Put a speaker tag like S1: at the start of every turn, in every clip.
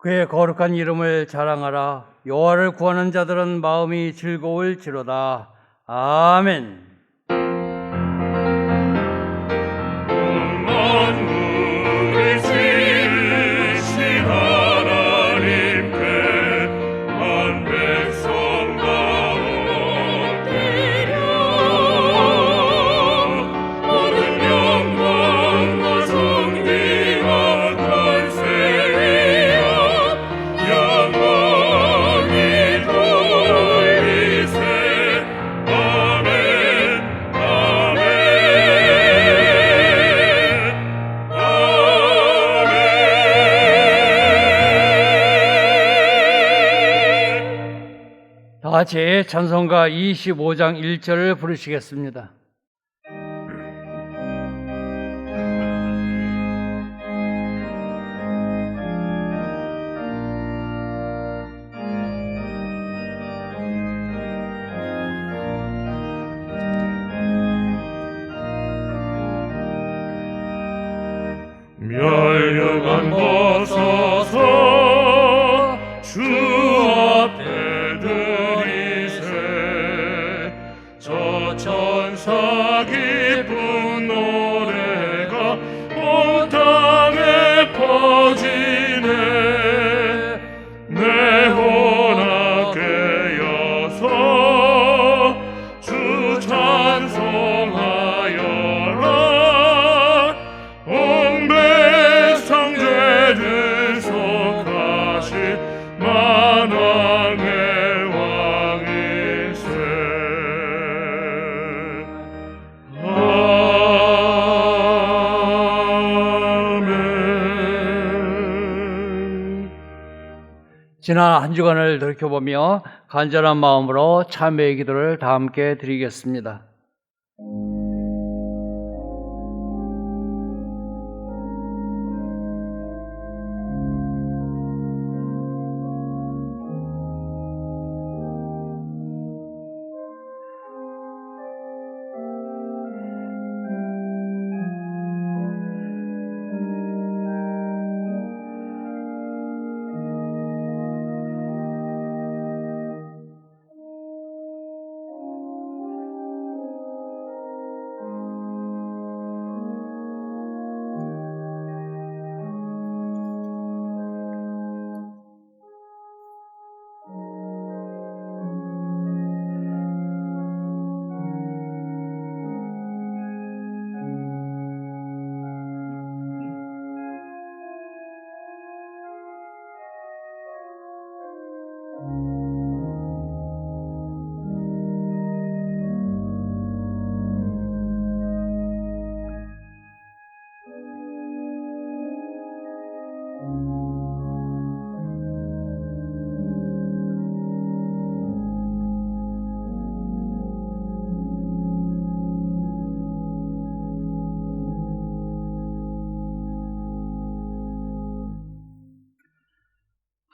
S1: 그의 거룩한 이름을 자랑하라. 여호와를 구하는 자들은 마음이 즐거울지로다. 아멘.
S2: 만물을 지으신 하나님께 만 백성과 엎드려 모든 영광과 존귀와 권세여 영원히 돌리세. 아멘. 아멘.
S1: 다 같이 찬송가 25장 1절을 부르시겠습니다.
S2: 멸류관 벗어서 주 앞에 드리세. 저 천사 기쁜 노래가 온 땅에 퍼지네. 내 혼합 깨어서 주 찬송하여라. 온 백성 죄를 속하신 만왕의 왕이세. 아멘.
S1: 지난 한 주간을 돌이켜보며 간절한 마음으로 참회의 기도를 다 함께 드리겠습니다.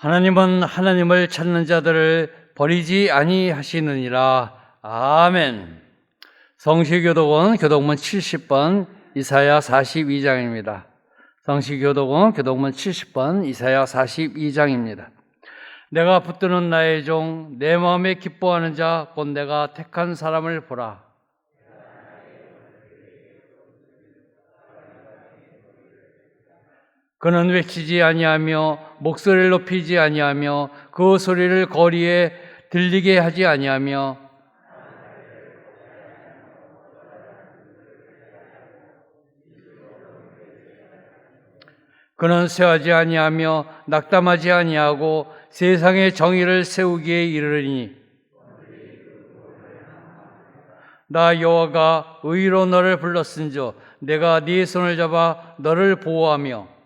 S1: 하나님은 하나님을 찾는 자들을 버리지 아니하시느니라. 아멘. 성시교독은 교독문 70번 이사야 42장입니다. 성시교독은 교독문 70번 이사야 42장입니다. 내가 붙드는 나의 종, 내 마음에 기뻐하는 자, 곧 내가 택한 사람을 보라. 그는 외치지 아니하며 목소리를 높이지 아니하며 그 소리를 거리에 들리게 하지 아니하며 그는 쇠하지 아니하며 낙담하지 아니하고 세상의 정의를 세우기에 이르리니 나 여호와가 의로 너를 불렀은즉 내가 네 손을 잡아 너를 보호하며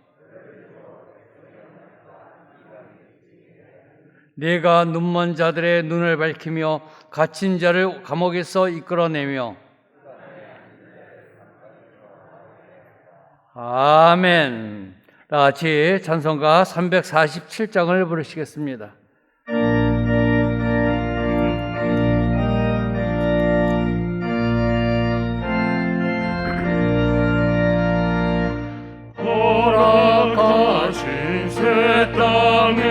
S1: 네가 눈먼 자들의 눈을 밝히며 갇힌 자를 감옥에서 이끌어내며 아멘. 다 같이 찬송가 347장을 부르시겠습니다.
S2: 허락하신 새 땅에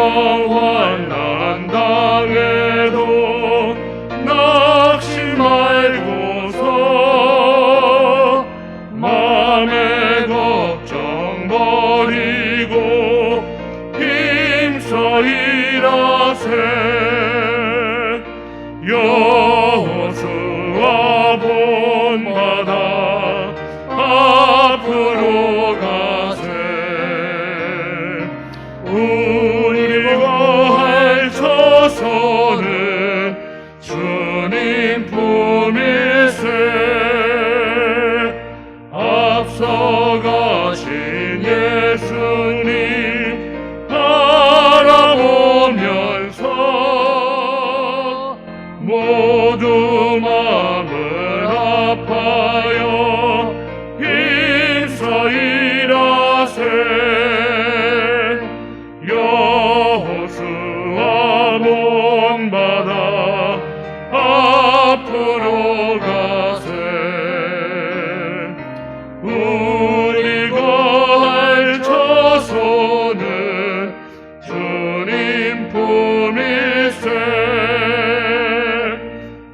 S2: 험한 난당에도 낙심 말고서 맘의 걱정 버리고 힘써 일하세. 여호수아 본받아 앞으로 가세. 우리가 할 처소는 주님 품일세. 앞서가신 예수님 바라보면서 모두 마음을 아파요 힘써 일하세. 여호수아 본받아 앞으로 가세. 우리가 할 처소는 주님 품일세.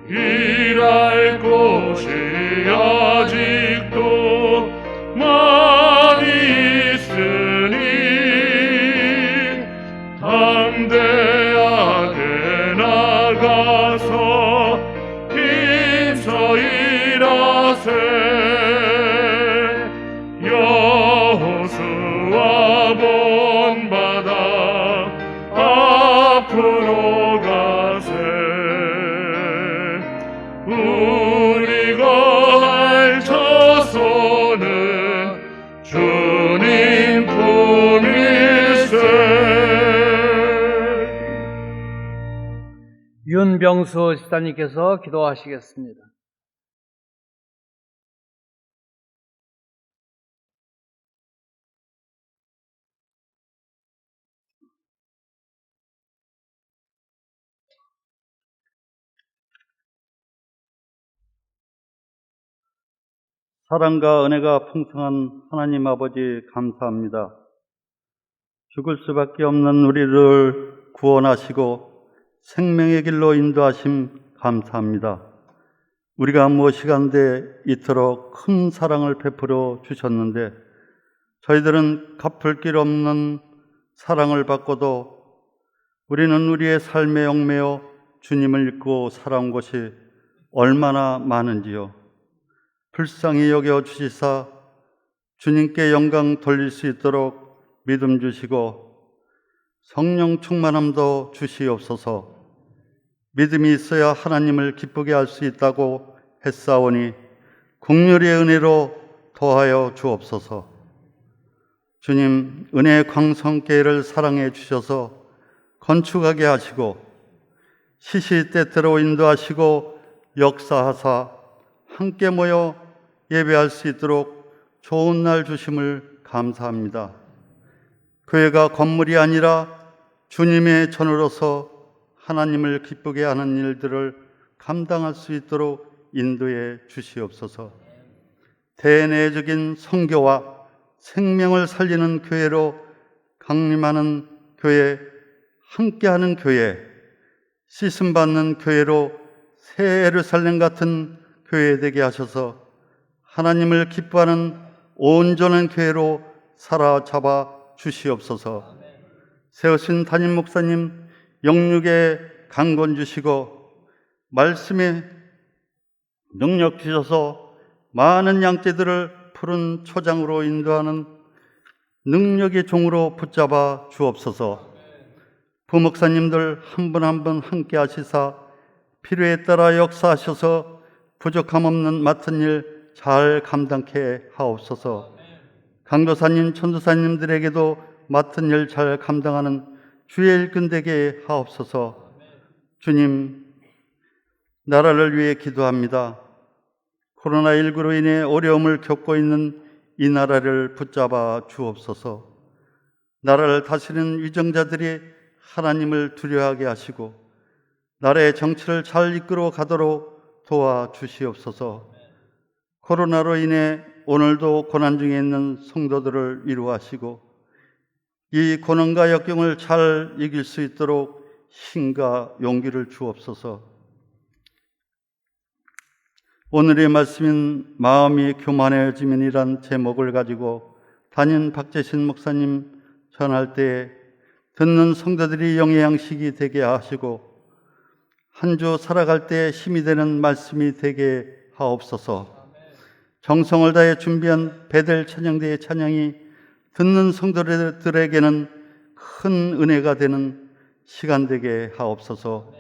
S2: 일할 곳이 아직도 많이 있으니 담대하게 나가서 힘써 일하세. 여호수아 본받아 앞으로 가세. 우리가 할 처소는 주님 품일세.
S1: 윤병수 집사님께서 기도하시겠습니다.
S3: 사랑과 은혜가 풍성한 하나님 아버지 감사합니다. 죽을 수밖에 없는 우리를 구원하시고 생명의 길로 인도하심 감사합니다. 우리가 무엇이간데 이토록 큰 사랑을 베풀어 주셨는데 저희들은 갚을 길 없는 사랑을 받고도 우리는 우리의 삶에 얽매여 주님을 잊고 살아온 것이 얼마나 많은지요. 불쌍히 여겨 주시사 주님께 영광 돌릴 수 있도록 믿음 주시고 성령 충만함도 주시옵소서. 믿음이 있어야 하나님을 기쁘게 할 수 있다고 했사오니 긍휼의 은혜로 더하여 주옵소서. 주님, 은혜의 광성교회를 사랑해 주셔서 건축하게 하시고 시시때때로 인도하시고 역사하사 함께 모여 예배할 수 있도록 좋은 날 주심을 감사합니다. 교회가 건물이 아니라 주님의 전으로서 하나님을 기쁘게 하는 일들을 감당할 수 있도록 인도해 주시옵소서. 대내적인 선교와 생명을 살리는 교회로 강림하는 교회, 함께하는 교회, 씻음받는 교회로 새 예루살렘 같은 교회 되게 하셔서 하나님을 기뻐하는 온전한 교회로 사로잡아 주시옵소서. 세우신 담임 목사님 영육에 강건 주시고 말씀에 능력 주셔서 많은 양떼들을 푸른 초장으로 인도하는 능력의 종으로 붙잡아 주옵소서. 부목사님들 한 분 한 분 함께 하시사 필요에 따라 역사하셔서 부족함 없는 맡은 일 잘 감당케 하옵소서. 강도사님, 천도사님들에게도 맡은 일 잘 감당하는 주의 일꾼 되게 하옵소서. 주님, 나라를 위해 기도합니다. 코로나19로 인해 어려움을 겪고 있는 이 나라를 붙잡아 주옵소서. 나라를 다스리는 위정자들이 하나님을 두려워하게 하시고 나라의 정치를 잘 이끌어 가도록 도와주시옵소서. 코로나로 인해 오늘도 고난 중에 있는 성도들을 위로하시고 이 고난과 역경을 잘 이길 수 있도록 힘과 용기를 주옵소서. 오늘의 말씀인 마음이 교만해짐이란 제목을 가지고 담임 박재신 목사님 전할 때에 듣는 성도들이 영의 양식이 되게 하시고 한 주 살아갈 때 힘이 되는 말씀이 되게 하옵소서. 정성을 다해 준비한 베델 찬양대의 찬양이 듣는 성도들에게는 큰 은혜가 되는 시간 되게 하옵소서.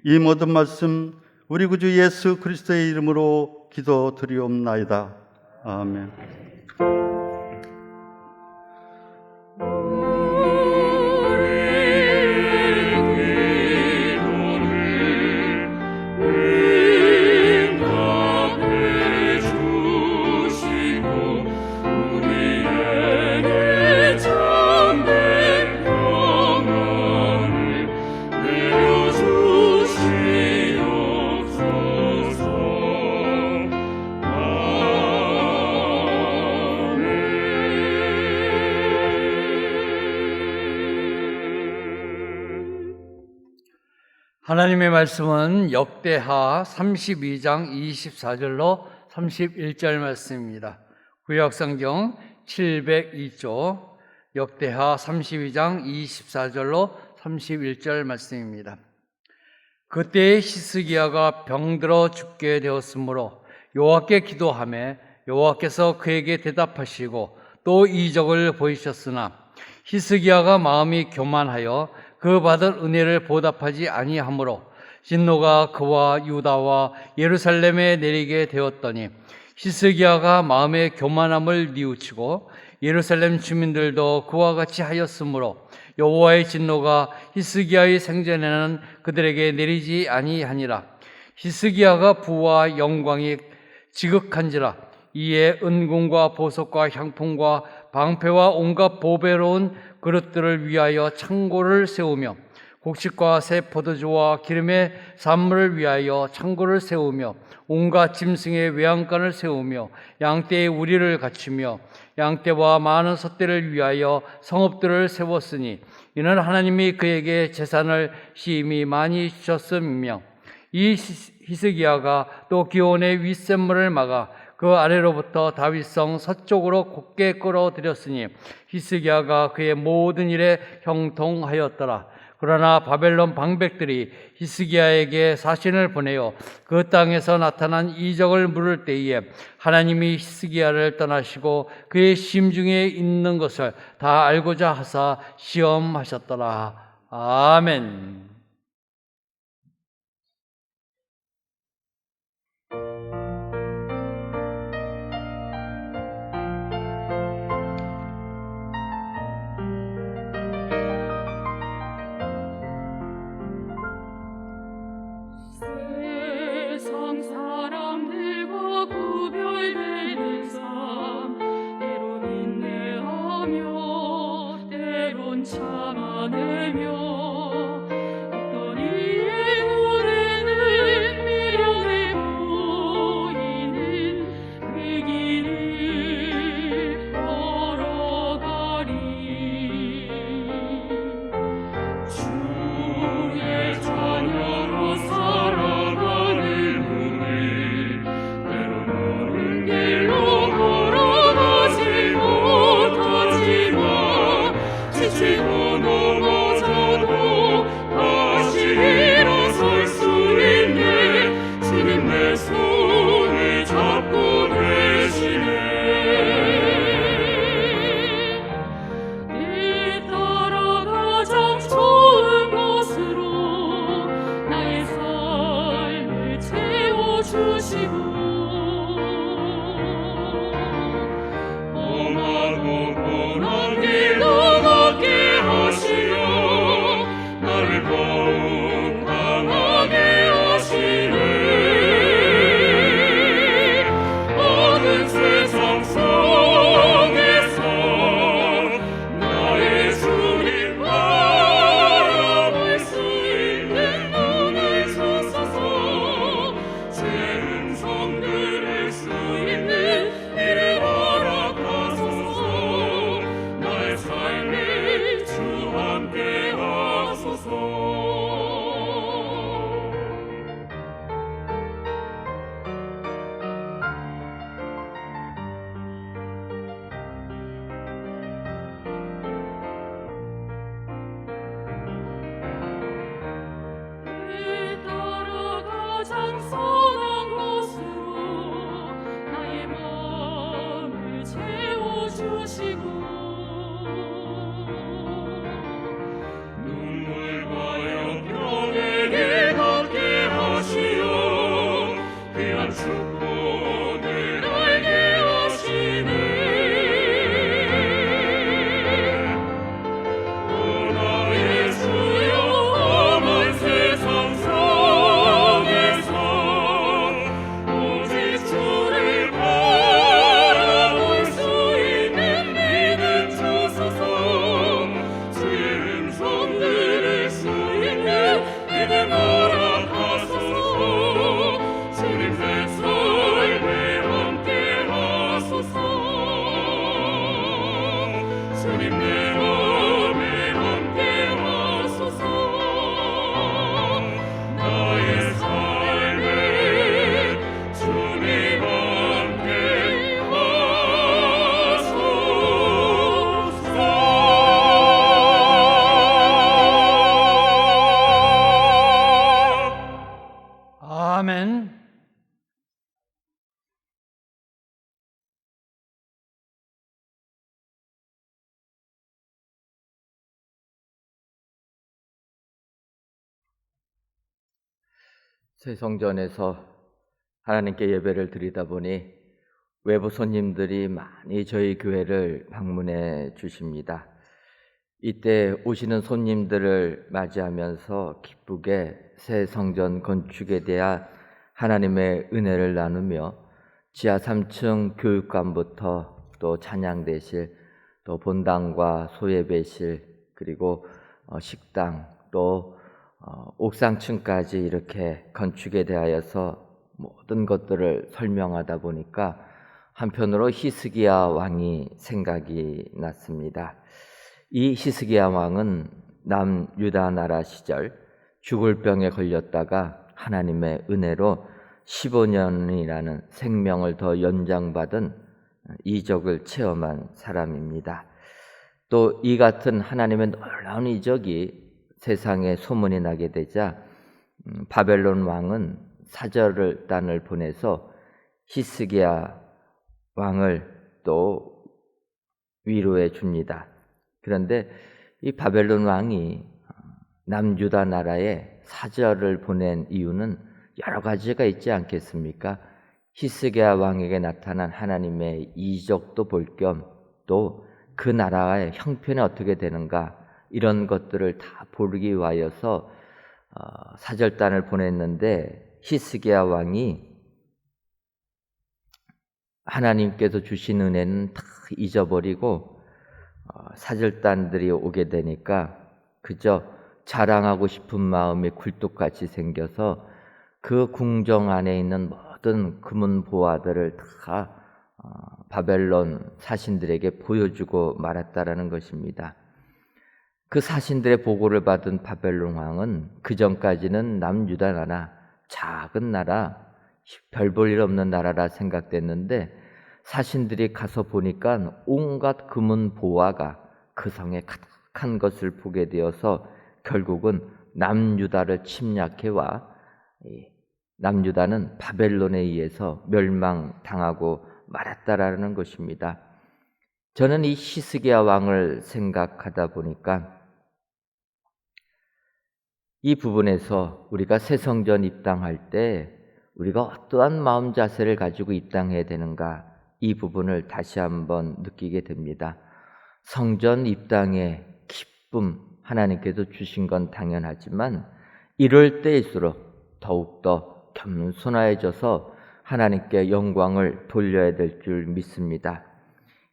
S3: 이 모든 말씀 우리 구주 예수 그리스도의 이름으로 기도드리옵나이다. 아멘.
S1: 하나님의 말씀은 역대하 32장 24절로 31절 말씀입니다. 구약성경 702조 역대하 32장 24절로 31절 말씀입니다. 그때에 히스기야가 병들어 죽게 되었으므로 여호와께 기도하매 여호와께서 그에게 대답하시고 또 이적을 보이셨으나 히스기야가 마음이 교만하여 그 받은 은혜를 보답하지 아니하므로 진노가 그와 유다와 예루살렘에 내리게 되었더니 히스기야가 마음의 교만함을 뉘우치고 예루살렘 주민들도 그와 같이 하였으므로 여호와의 진노가 히스기야의 생전에는 그들에게 내리지 아니하니라. 히스기야가 부와 영광이 지극한지라. 이에 은궁과 보석과 향품과 방패와 온갖 보배로운 그릇들을 위하여 창고를 세우며 곡식과 새 포도주와 기름의 산물을 위하여 창고를 세우며 온갖 짐승의 외양간을 세우며 양떼의 우리를 갖추며 양떼와 많은 숫대를 위하여 성읍들을 세웠으니 이는 하나님이 그에게 재산을 심히 많이 주셨음이며 이 히스기야가 또 기온의 윗샘물을 막아 그 아래로부터 다윗성 서쪽으로 곧게 끌어들였으니 히스기야가 그의 모든 일에 형통하였더라. 그러나 바벨론 방백들이 히스기야에게 사신을 보내어 그 땅에서 나타난 이적을 물을 때에 하나님이 히스기야를 떠나시고 그의 심중에 있는 것을 다 알고자 하사 시험하셨더라. 아멘.
S2: 범하고 고난 길로 걷게 하시
S4: 새 성전에서 하나님께 예배를 드리다 보니 외부 손님들이 많이 저희 교회를 방문해 주십니다. 이때 오시는 손님들을 맞이하면서 기쁘게 새 성전 건축에 대한 하나님의 은혜를 나누며 지하 3층 교육관부터 또 찬양대실, 또 본당과 소예배실, 그리고 식당, 또 옥상층까지 이렇게 건축에 대하여서 모든 것들을 설명하다 보니까 한편으로 히스기야 왕이 생각이 났습니다. 이 히스기야 왕은 남유다 나라 시절 죽을 병에 걸렸다가 하나님의 은혜로 15년이라는 생명을 더 연장받은 이적을 체험한 사람입니다. 또 이 같은 하나님의 놀라운 이적이 세상에 소문이 나게 되자 바벨론 왕은 사절단을 보내서 히스기야 왕을 또 위로해 줍니다. 그런데 이 바벨론 왕이 남유다 나라에 사절을 보낸 이유는 여러 가지가 있지 않겠습니까? 히스기야 왕에게 나타난 하나님의 이적도 볼 겸 또 그 나라의 형편이 어떻게 되는가 이런 것들을 다 보기 위하여서 사절단을 보냈는데 히스기야 왕이 하나님께서 주신 은혜는 다 잊어버리고 사절단들이 오게 되니까 그저 자랑하고 싶은 마음이 굴뚝같이 생겨서 그 궁정 안에 있는 모든 금은 보화들을 다 바벨론 사신들에게 보여주고 말았다라는 것입니다. 그 사신들의 보고를 받은 바벨론 왕은 그 전까지는 남유다 나라, 작은 나라, 별 볼 일 없는 나라라 생각됐는데 사신들이 가서 보니까 온갖 금은 보화가 그 성에 가득한 것을 보게 되어서 결국은 남유다를 침략해와 남유다는 바벨론에 의해서 멸망당하고 말았다라는 것입니다. 저는 이 히스기야 왕을 생각하다 보니까 이 부분에서 우리가 새 성전 입당할 때 우리가 어떠한 마음 자세를 가지고 입당해야 되는가 이 부분을 다시 한번 느끼게 됩니다. 성전 입당의 기쁨 하나님께서 주신 건 당연하지만 이럴 때일수록 더욱더 겸손해져서 하나님께 영광을 돌려야 될 줄 믿습니다.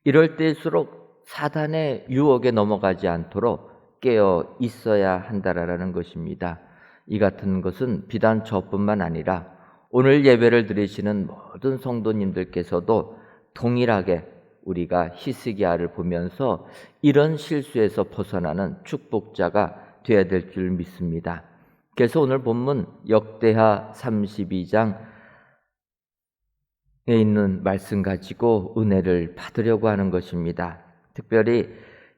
S4: 이럴 때일수록 사단의 유혹에 넘어가지 않도록 깨어 있어야 한다라는 것입니다. 이 같은 것은 비단 저뿐만 아니라 오늘 예배를 드리시는 모든 성도님들께서도 동일하게 우리가 히스기야를 보면서 이런 실수에서 벗어나는 축복자가 되어야 될 줄 믿습니다. 그래서 오늘 본문 역대하 32장에 있는 말씀 가지고 은혜를 받으려고 하는 것입니다. 특별히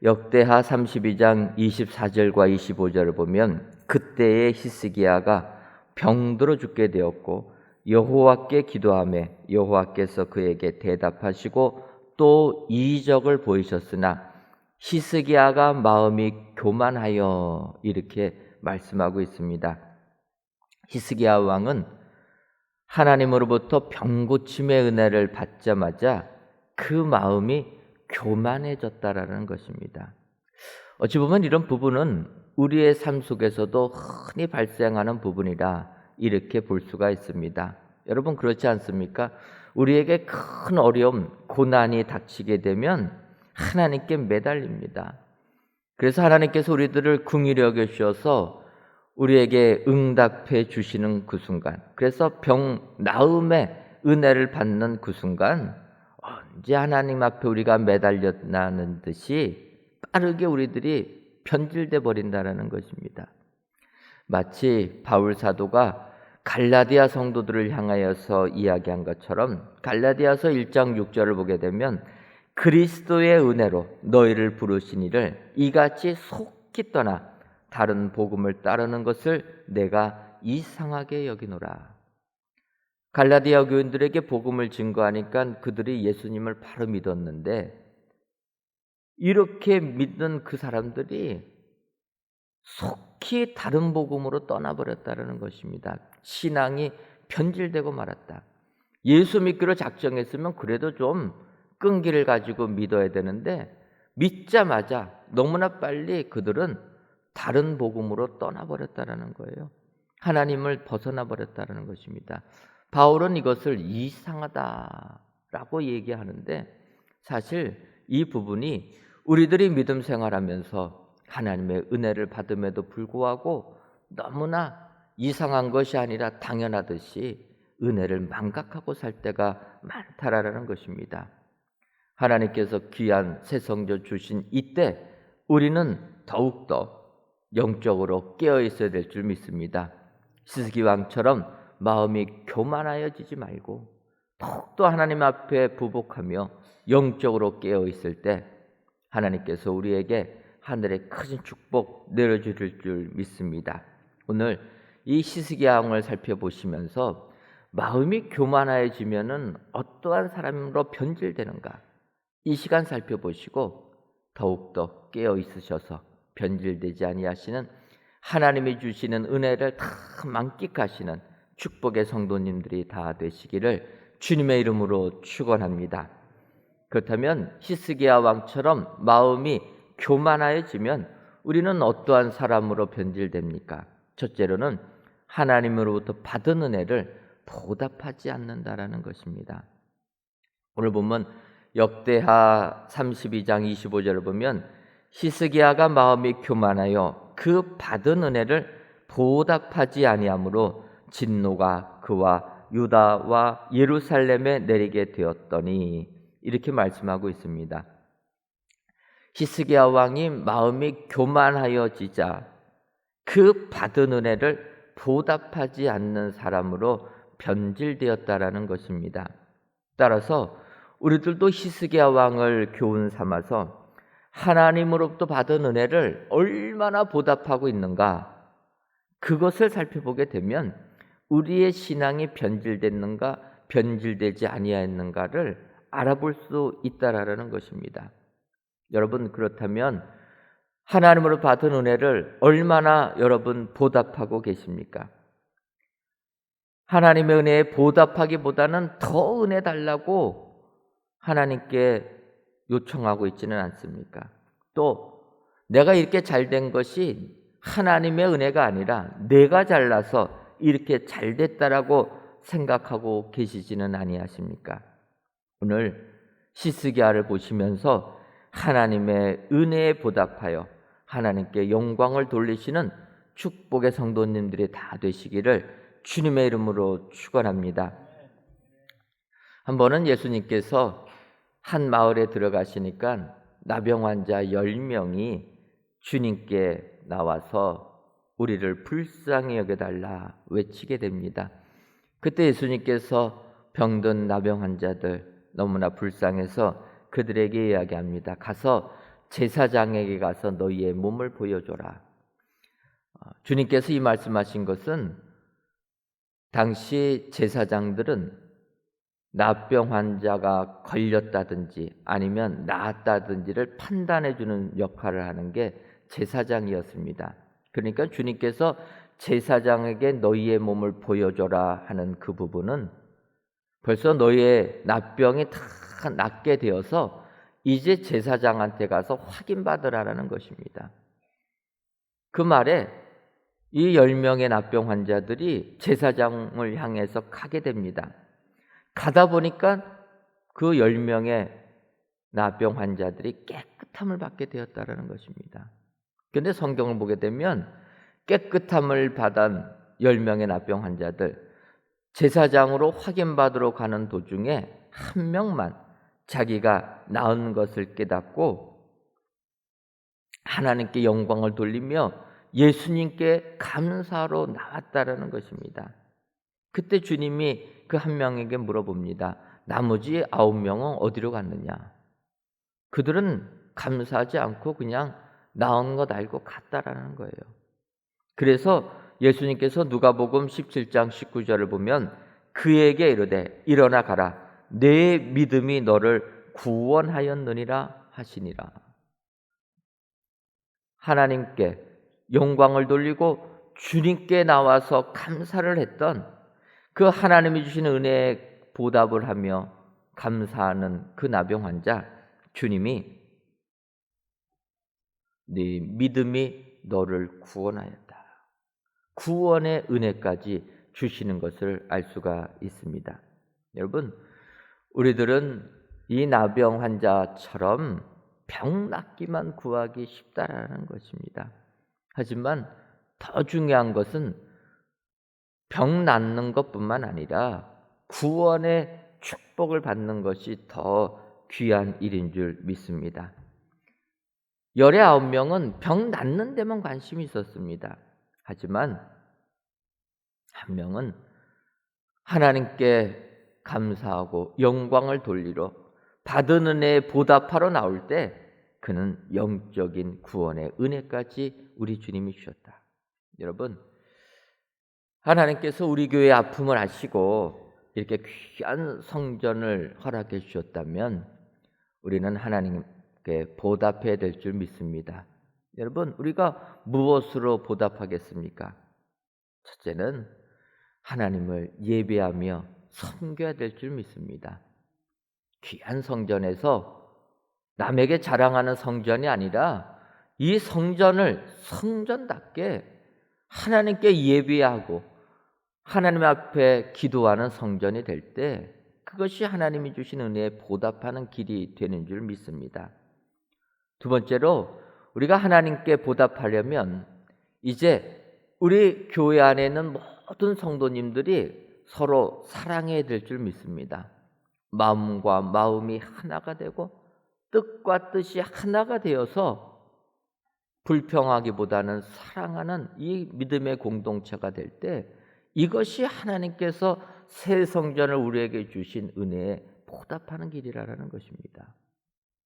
S4: 역대하 32장 24절과 25절을 보면 그때의 히스기야가 병들어 죽게 되었고 여호와께 기도하며 여호와께서 그에게 대답하시고 또 이적을 보이셨으나 히스기야가 마음이 교만하여 이렇게 말씀하고 있습니다. 히스기야 왕은 하나님으로부터 병고침의 은혜를 받자마자 그 마음이 교만해졌다라는 것입니다. 어찌 보면 이런 부분은 우리의 삶 속에서도 흔히 발생하는 부분이라 이렇게 볼 수가 있습니다. 여러분 그렇지 않습니까? 우리에게 큰 어려움, 고난이 닥치게 되면 하나님께 매달립니다. 그래서 하나님께서 우리들을 긍휼히 여겨주셔서 우리에게 응답해 주시는 그 순간, 그래서 병 나음의 은혜를 받는 그 순간 언제 하나님 앞에 우리가 매달렸나는 듯이 빠르게 우리들이 변질돼 버린다는 것입니다. 마치 바울 사도가 갈라디아 성도들을 향하여서 이야기한 것처럼 갈라디아서 1장 6절을 보게 되면 그리스도의 은혜로 너희를 부르시니를 이같이 속히 떠나 다른 복음을 따르는 것을 내가 이상하게 여기노라. 갈라디아 교인들에게 복음을 증거하니까 그들이 예수님을 바로 믿었는데 이렇게 믿는 그 사람들이 속히 다른 복음으로 떠나버렸다는 것입니다. 신앙이 변질되고 말았다. 예수 믿기로 작정했으면 그래도 좀 끈기를 가지고 믿어야 되는데 믿자마자 너무나 빨리 그들은 다른 복음으로 떠나버렸다는 거예요. 하나님을 벗어나 버렸다는 것입니다. 바울은 이것을 이상하다라고 얘기하는데 사실 이 부분이 우리들이 믿음 생활하면서 하나님의 은혜를 받음에도 불구하고 너무나 이상한 것이 아니라 당연하듯이 은혜를 망각하고 살 때가 많다라는 것입니다. 하나님께서 귀한 새 성전 주신 이때 우리는 더욱더 영적으로 깨어 있어야 될 줄 믿습니다. 시스기 왕처럼 마음이 교만하여지지 말고 더욱더 하나님 앞에 부복하며 영적으로 깨어 있을 때 하나님께서 우리에게 하늘의 큰 축복 내려주실 줄 믿습니다. 오늘 이 시스기 왕을 살펴보시면서 마음이 교만해지면은 어떠한 사람으로 변질되는가? 이 시간 살펴보시고 더욱더 깨어 있으셔서 변질되지 아니하시는 하나님이 주시는 은혜를 다 만끽하시는 축복의 성도님들이 다 되시기를 주님의 이름으로 축원합니다. 그렇다면 히스기야 왕처럼 마음이 교만해지면 우리는 어떠한 사람으로 변질됩니까? 첫째로는 하나님으로부터 받은 은혜를 보답하지 않는다라는 것입니다. 오늘 보면 역대하 32장 25절을 보면 히스기야가 마음이 교만하여 그 받은 은혜를 보답하지 아니하므로 진노가 그와 유다와 예루살렘에 내리게 되었더니 이렇게 말씀하고 있습니다. 히스기야 왕이 마음이 교만하여지자 그 받은 은혜를 보답하지 않는 사람으로 변질되었다라는 것입니다. 따라서 우리들도 히스기야 왕을 교훈 삼아서 하나님으로부터 받은 은혜를 얼마나 보답하고 있는가, 그것을 살펴보게 되면 우리의 신앙이 변질됐는가 변질되지 아니하였는가를 알아볼 수 있다라는 것입니다. 여러분, 그렇다면 하나님으로 받은 은혜를 얼마나 여러분 보답하고 계십니까? 하나님의 은혜에 보답하기보다는 더 은혜 달라고 하나님께 요청하고 있지는 않습니까? 또 내가 이렇게 잘된 것이 하나님의 은혜가 아니라 내가 잘나서 이렇게 잘됐다라고 생각하고 계시지는 아니하십니까? 오늘 히스기야를 보시면서 하나님의 은혜에 보답하여 하나님께 영광을 돌리시는 축복의 성도님들이 다 되시기를 주님의 이름으로 축원합니다. 한 번은 예수님께서 한 마을에 들어가시니까 나병 환자 10명이 주님께 나와서 우리를 불쌍히 여겨달라 외치게 됩니다. 그때 예수님께서 병든 나병 환자들 너무나 불쌍해서 그들에게 이야기합니다. 가서 제사장에게 가서 너희의 몸을 보여줘라. 주님께서 이 말씀하신 것은 당시 제사장들은 나병 환자가 걸렸다든지 아니면 나았다든지를 판단해주는 역할을 하는 게 제사장이었습니다. 그러니까 주님께서 제사장에게 너희의 몸을 보여줘라 하는 그 부분은 벌써 너희의 나병이 다 낫게 되어서 이제 제사장한테 가서 확인받으라는 것입니다. 그 말에 이 10명의 나병 환자들이 제사장을 향해서 가게 됩니다. 가다 보니까 그 10명의 나병 환자들이 깨끗함을 받게 되었다는 것입니다. 그런데 성경을 보게 되면 깨끗함을 받은 10명의 나병 환자들, 제사장으로 확인받으러 가는 도중에 한 명만 자기가 나은 것을 깨닫고 하나님께 영광을 돌리며 예수님께 감사로 나왔다라는 것입니다. 그때 주님이 그 한 명에게 물어봅니다. 나머지 9명은 어디로 갔느냐? 그들은 감사하지 않고 그냥 나은 것 알고 갔다라는 거예요. 그래서 예수님께서 누가복음 17장 19절을 보면 그에게 이르되 일어나 가라 내 믿음이 너를 구원하였느니라 하시니라. 하나님께 영광을 돌리고 주님께 나와서 감사를 했던 그 하나님이 주신 은혜에 보답을 하며 감사하는 그 나병 환자, 주님이 네 믿음이 너를 구원하였다. 구원의 은혜까지 주시는 것을 알 수가 있습니다. 여러분, 우리들은 이 나병 환자처럼 병 낫기만 구하기 쉽다라는 것입니다. 하지만 더 중요한 것은 병 낫는 것뿐만 아니라 구원의 축복을 받는 것이 더 귀한 일인 줄 믿습니다. 19명은 병 낫는 데만 관심이 있었습니다. 하지만 한 명은 하나님께 감사하고 영광을 돌리러 받은 은혜에 보답하러 나올 때 그는 영적인 구원의 은혜까지 우리 주님이 주셨다. 여러분, 하나님께서 우리 교회의 아픔을 아시고 이렇게 귀한 성전을 허락해 주셨다면 우리는 하나님께 보답해야 될 줄 믿습니다. 여러분, 우리가 무엇으로 보답하겠습니까? 첫째는 하나님을 예배하며 섬겨야 될 줄 믿습니다. 귀한 성전에서 남에게 자랑하는 성전이 아니라 이 성전을 성전답게 하나님께 예배하고 하나님 앞에 기도하는 성전이 될 때 그것이 하나님이 주신 은혜에 보답하는 길이 되는 줄 믿습니다. 두 번째로 우리가 하나님께 보답하려면 이제 우리 교회 안에 있는 모든 성도님들이 서로 사랑해야 될 줄 믿습니다. 마음과 마음이 하나가 되고 뜻과 뜻이 하나가 되어서 불평하기보다는 사랑하는 이 믿음의 공동체가 될 때 이것이 하나님께서 새 성전을 우리에게 주신 은혜에 보답하는 길이라는 것입니다.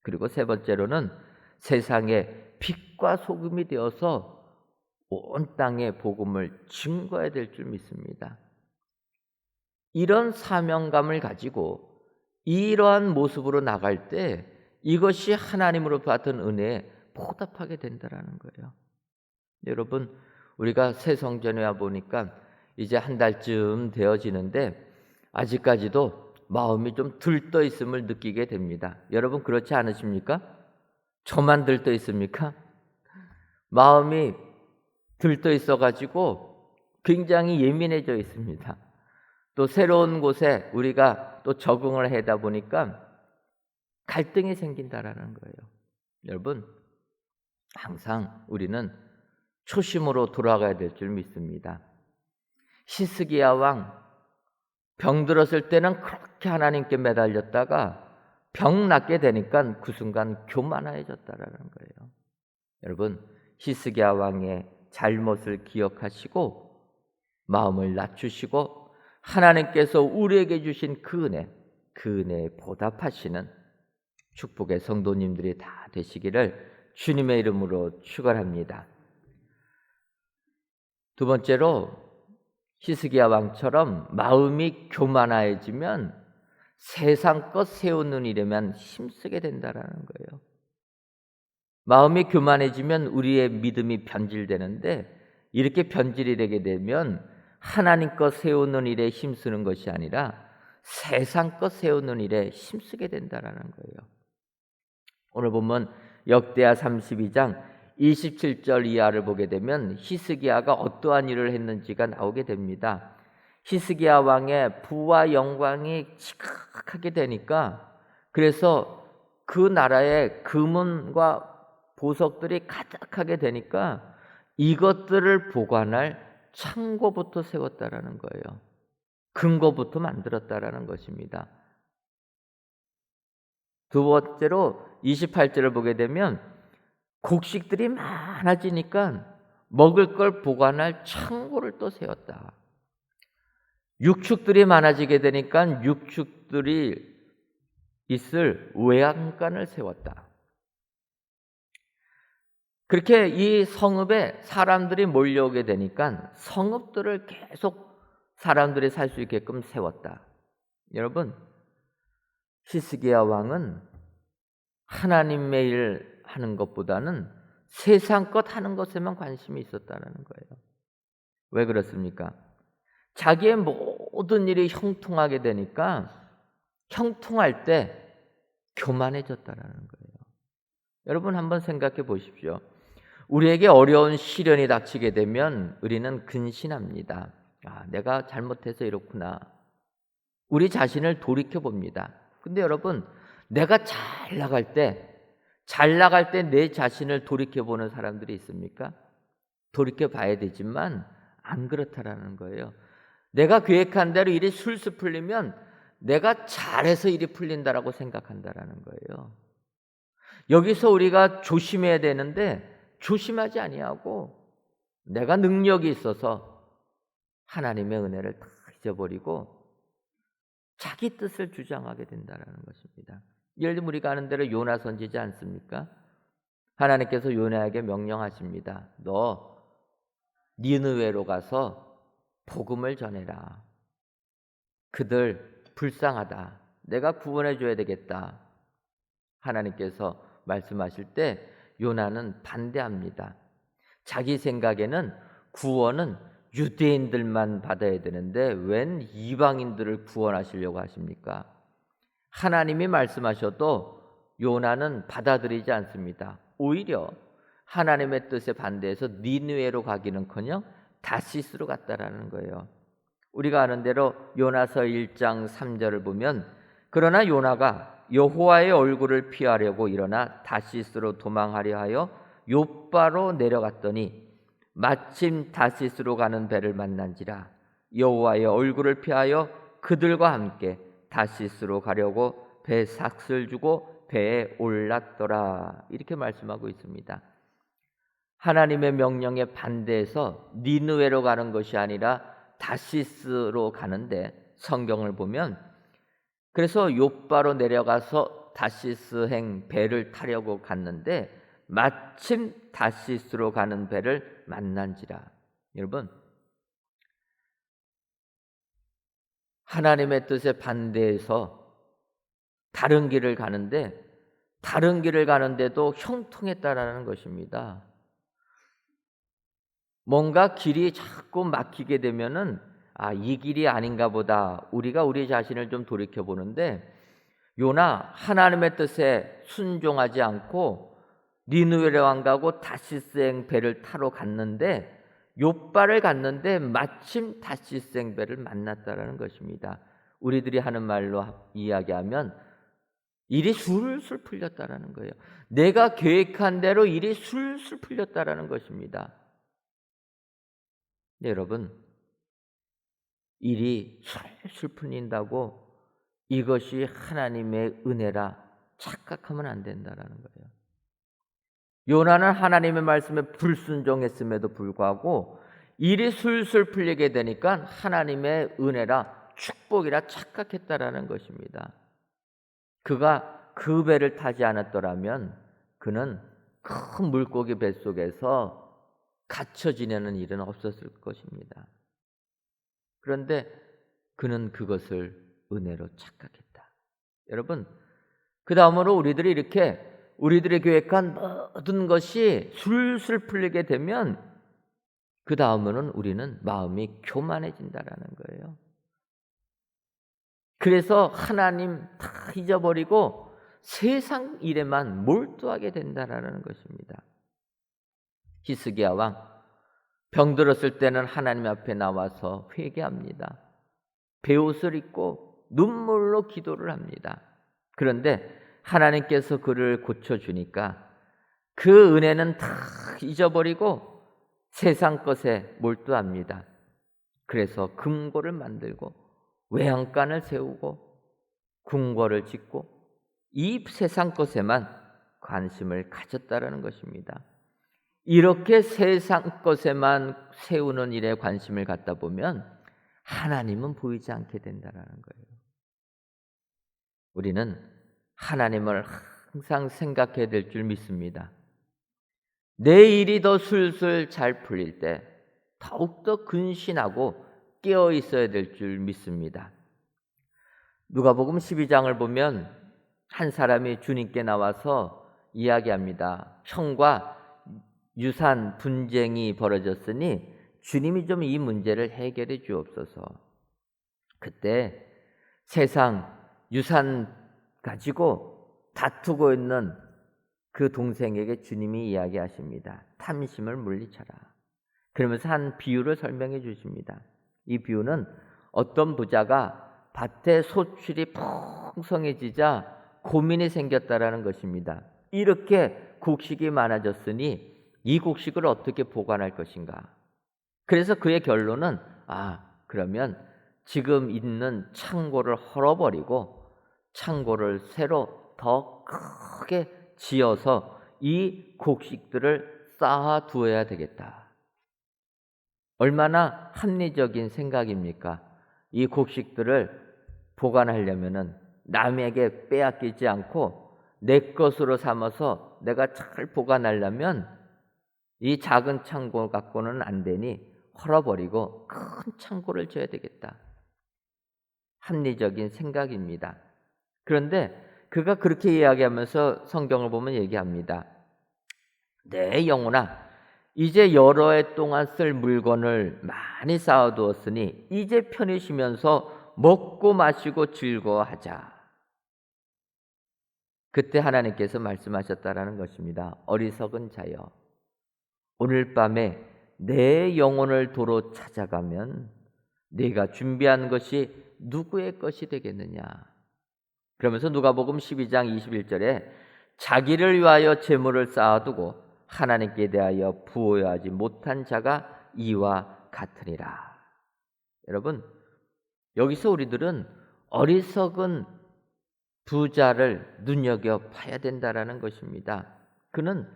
S4: 그리고 세 번째로는 세상에 빛과 소금이 되어서 온 땅에 복음을 증거해야 될 줄 믿습니다. 이런 사명감을 가지고 이러한 모습으로 나갈 때 이것이 하나님으로 받은 은혜에 보답하게 된다는 거예요. 여러분, 우리가 새 성전에 와 보니까 이제 한 달쯤 되어지는데 아직까지도 마음이 좀 들떠 있음을 느끼게 됩니다. 여러분, 그렇지 않으십니까? 저만 들떠 있습니까? 마음이 들떠 있어가지고 굉장히 예민해져 있습니다. 또 새로운 곳에 우리가 또 적응을 하다 보니까 갈등이 생긴다라는 거예요. 여러분, 항상 우리는 초심으로 돌아가야 될 줄 믿습니다. 히스기야 왕 병들었을 때는 그렇게 하나님께 매달렸다가 병 낫게 되니까 그 순간 교만해졌다라는 거예요. 여러분, 히스기야 왕의 잘못을 기억하시고 마음을 낮추시고 하나님께서 우리에게 주신 그 은혜에 보답하시는 축복의 성도님들이 다 되시기를 주님의 이름으로 축원합니다. 두 번째로 히스기야 왕처럼 마음이 교만해지면 세상껏 세우는 일에만 힘쓰게 된다라는 거예요. 마음이 교만해지면 우리의 믿음이 변질되는데 이렇게 변질이 되게 되면 하나님껏 세우는 일에 힘쓰는 것이 아니라 세상껏 세우는 일에 힘쓰게 된다라는 거예요. 오늘 보면 역대하 32장 27절 이하를 보게 되면 히스기야가 어떠한 일을 했는지가 나오게 됩니다. 히스기야 왕의 부와 영광이 지극하게 되니까 그래서 그 나라에 금은과 보석들이 가득하게 되니까 이것들을 보관할 창고부터 세웠다라는 거예요. 금고부터 만들었다라는 것입니다. 두 번째로 28절을 보게 되면 곡식들이 많아지니까 먹을 걸 보관할 창고를 또 세웠다. 육축들이 많아지게 되니까 육축들이 있을 외양간을 세웠다. 그렇게 이 성읍에 사람들이 몰려오게 되니까 성읍들을 계속 사람들이 살 수 있게끔 세웠다. 여러분, 히스기야 왕은 하나님의 일 하는 것보다는 세상 것 하는 것에만 관심이 있었다는 거예요. 왜 그렇습니까? 자기의 모든 일이 형통하게 되니까 형통할 때 교만해졌다는 거예요. 여러분 한번 생각해 보십시오. 우리에게 어려운 시련이 닥치게 되면 우리는 근신합니다. 내가 잘못해서 이렇구나. 우리 자신을 돌이켜 봅니다. 근데 여러분, 내가 잘 나갈 때 내 자신을 돌이켜 보는 사람들이 있습니까? 돌이켜 봐야 되지만 안 그렇다라는 거예요. 내가 계획한 대로 일이 술술 풀리면 내가 잘해서 일이 풀린다라고 생각한다라는 거예요. 여기서 우리가 조심해야 되는데 조심하지 아니하고 내가 능력이 있어서 하나님의 은혜를 다 잊어버리고 자기 뜻을 주장하게 된다라는 것입니다. 예를 들면 우리가 아는 대로 요나 선지지 않습니까? 하나님께서 요나에게 명령하십니다. 너 니느웨로 가서 복음을 전해라. 그들 불쌍하다. 내가 구원해 줘야 되겠다. 하나님께서 말씀하실 때 요나는 반대합니다. 자기 생각에는 구원은 유대인들만 받아야 되는데 웬 이방인들을 구원하시려고 하십니까? 하나님이 말씀하셔도 요나는 받아들이지 않습니다. 오히려 하나님의 뜻에 반대해서 니느웨로 가기는커녕 다시스로 갔다라는 거예요. 우리가 아는 대로 요나서 1장 3절을 보면 그러나 요나가 여호와의 얼굴을 피하려고 일어나 다시스로 도망하려 하여 욥바로 내려갔더니 마침 다시스로 가는 배를 만난지라 여호와의 얼굴을 피하여 그들과 함께 다시스로 가려고 배 삭슬 주고 배에 올랐더라. 이렇게 말씀하고 있습니다. 하나님의 명령에 반대해서 니느웨로 가는 것이 아니라 다시스로 가는데 성경을 보면 그래서 욥바로 내려가서 다시스행 배를 타려고 갔는데 마침 다시스로 가는 배를 만난지라. 여러분, 하나님의 뜻에 반대해서 다른 길을 가는데 다른 길을 가는데도 형통했다라는 것입니다. 뭔가 길이 자꾸 막히게 되면은 이 길이 아닌가 보다. 우리가 우리 자신을 좀 돌이켜 보는데 요나 하나님의 뜻에 순종하지 않고 니느웨로 안 가고 다시스행 배를 타러 갔는데 욥바를 갔는데 마침 다시스행 배를 만났다라는 것입니다. 우리들이 하는 말로 이야기하면 일이 술술 풀렸다라는 거예요. 내가 계획한 대로 일이 술술 풀렸다라는 것입니다. 네, 여러분, 일이 술술 풀린다고 이것이 하나님의 은혜라 착각하면 안 된다라는 거예요. 요나는 하나님의 말씀에 불순종했음에도 불구하고 일이 술술 풀리게 되니까 하나님의 은혜라 축복이라 착각했다라는 것입니다. 그가 그 배를 타지 않았더라면 그는 큰 물고기 뱃속에서 갇혀 지내는 일은 없었을 것입니다. 그런데 그는 그것을 은혜로 착각했다. 여러분, 그 다음으로 우리들이 이렇게 우리들의 계획한 모든 것이 술술 풀리게 되면 그 다음으로는 우리는 마음이 교만해진다라는 거예요. 그래서 하나님 다 잊어버리고 세상 일에만 몰두하게 된다라는 것입니다. 히스기야 왕 병들었을 때는 하나님 앞에 나와서 회개합니다. 베옷을 입고 눈물로 기도를 합니다. 그런데 하나님께서 그를 고쳐주니까 그 은혜는 다 잊어버리고 세상 것에 몰두합니다. 그래서 금고를 만들고 외양간을 세우고 궁궐을 짓고 이 세상 것에만 관심을 가졌다라는 것입니다. 이렇게 세상 것에만 세우는 일에 관심을 갖다 보면 하나님은 보이지 않게 된다라는 거예요. 우리는 하나님을 항상 생각해야 될 줄 믿습니다. 내 일이 더 술술 잘 풀릴 때 더욱더 근신하고 깨어 있어야 될 줄 믿습니다. 누가복음 12장을 보면 한 사람이 주님께 나와서 이야기합니다. 형과 유산 분쟁이 벌어졌으니 주님이 좀 이 문제를 해결해 주옵소서. 그때 세상 유산 가지고 다투고 있는 그 동생에게 주님이 이야기하십니다. 탐심을 물리쳐라. 그러면서 한 비유를 설명해 주십니다. 이 비유는 어떤 부자가 밭에 소출이 풍성해지자 고민이 생겼다라는 것입니다. 이렇게 곡식이 많아졌으니 이 곡식을 어떻게 보관할 것인가? 그래서 그의 결론은 그러면 지금 있는 창고를 헐어버리고 창고를 새로 더 크게 지어서 이 곡식들을 쌓아두어야 되겠다. 얼마나 합리적인 생각입니까? 이 곡식들을 보관하려면은 남에게 빼앗기지 않고 내 것으로 삼아서 내가 잘 보관하려면 이 작은 창고 갖고는 안 되니 헐어버리고 큰 창고를 지어야 되겠다. 합리적인 생각입니다. 그런데 그가 그렇게 이야기하면서 성경을 보면 얘기합니다. 내 영혼아, 이제 여러 해 동안 쓸 물건을 많이 쌓아두었으니 이제 편히 쉬면서 먹고 마시고 즐거워하자. 그때 하나님께서 말씀하셨다라는 것입니다. 어리석은 자여, 오늘 밤에 내 영혼을 도로 찾아가면 네가 준비한 것이 누구의 것이 되겠느냐. 그러면서 누가복음 12장 21절에 자기를 위하여 재물을 쌓아두고 하나님께 대하여 부여하지 못한 자가 이와 같으니라. 여러분, 여기서 우리들은 어리석은 부자를 눈여겨봐야 된다라는 것입니다. 그는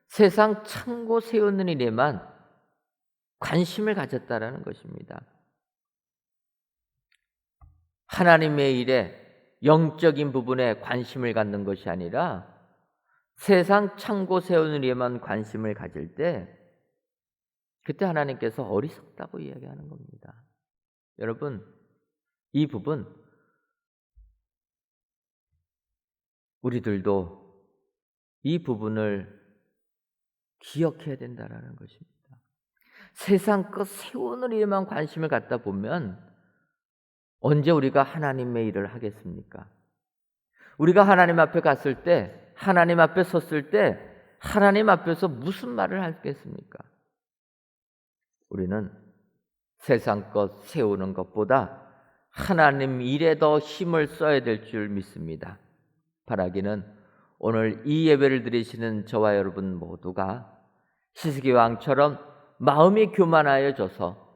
S4: 세상 창고 세우는 일에만 관심을 가졌다라는 것입니다. 하나님의 일에 영적인 부분에 관심을 갖는 것이 아니라 세상 창고 세우는 일에만 관심을 가질 때 그때 하나님께서 어리석다고 이야기하는 겁니다. 여러분, 이 부분 우리들도 이 부분을 기억해야 된다는 것입니다. 세상 것 세우는 일에만 관심을 갖다 보면 언제 우리가 하나님의 일을 하겠습니까? 우리가 하나님 앞에 갔을 때, 하나님 앞에 섰을 때 하나님 앞에서 무슨 말을 하겠습니까? 우리는 세상 것 세우는 것보다 하나님 일에 더 힘을 써야 될 줄 믿습니다. 바라기는 오늘 이 예배를 드리시는 저와 여러분 모두가 히스기 왕처럼 마음이 교만하여져서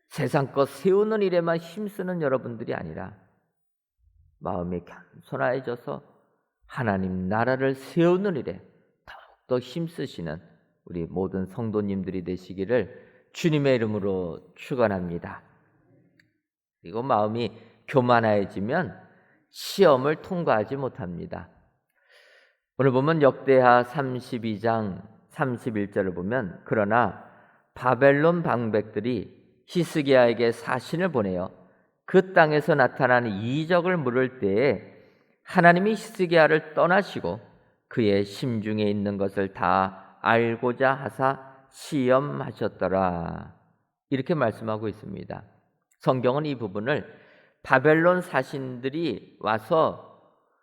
S4: 세상 것 세우는 일에만 힘쓰는 여러분들이 아니라 마음이 겸손하여져서 하나님 나라를 세우는 일에 더욱더 힘쓰시는 우리 모든 성도님들이 되시기를 주님의 이름으로 축원합니다. 그리고 마음이 교만해지면 시험을 통과하지 못합니다. 오늘 보면 역대하 32장 31절을 보면 그러나 바벨론 방백들이 히스기야에게 사신을 보내어 그 땅에서 나타난 이적을 물을 때에 하나님이 히스기야를 떠나시고 그의 심중에 있는 것을 다 알고자 하사 시험하셨더라. 이렇게 말씀하고 있습니다. 성경은 이 부분을 바벨론 사신들이 와서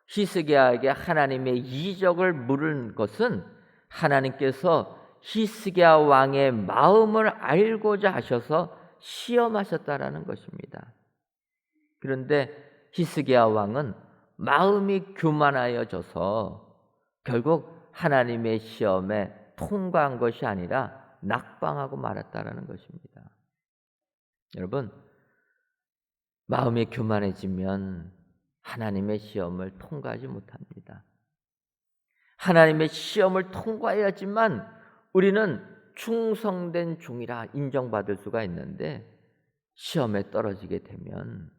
S4: 히스기야에게 하나님의 이적을 물은 것은 하나님께서 히스기야 왕의 마음을 알고자 하셔서 시험하셨다라는 것입니다. 그런데 히스기야 왕은 마음이 교만하여져서 결국 하나님의 시험에 통과한 것이 아니라 낙방하고 말았다라는 것입니다. 여러분, 마음이 교만해지면 하나님의 시험을 통과하지 못합니다. 하나님의 시험을 통과해야지만 우리는 충성된 종이라 인정받을 수가 있는데 시험에 떨어지게 되면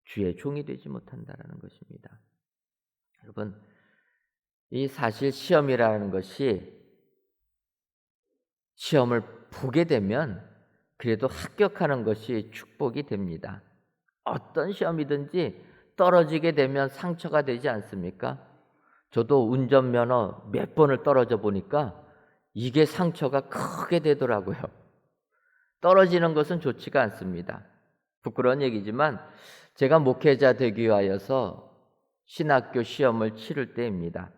S4: 주의 종이 되지 못한다는 것입니다. 여러분, 이 사실 시험이라는 것이 시험을 보게 되면 그래도 합격하는 것이 축복이 됩니다. 어떤 시험이든지 떨어지게 되면 상처가 되지 않습니까? 저도 운전면허 몇 번을 떨어져 보니까 이게 상처가 크게 되더라고요. 떨어지는 것은 좋지가 않습니다. 부끄러운 얘기지만 제가 목회자 되기 위하여서 신학교 시험을 치를 때입니다.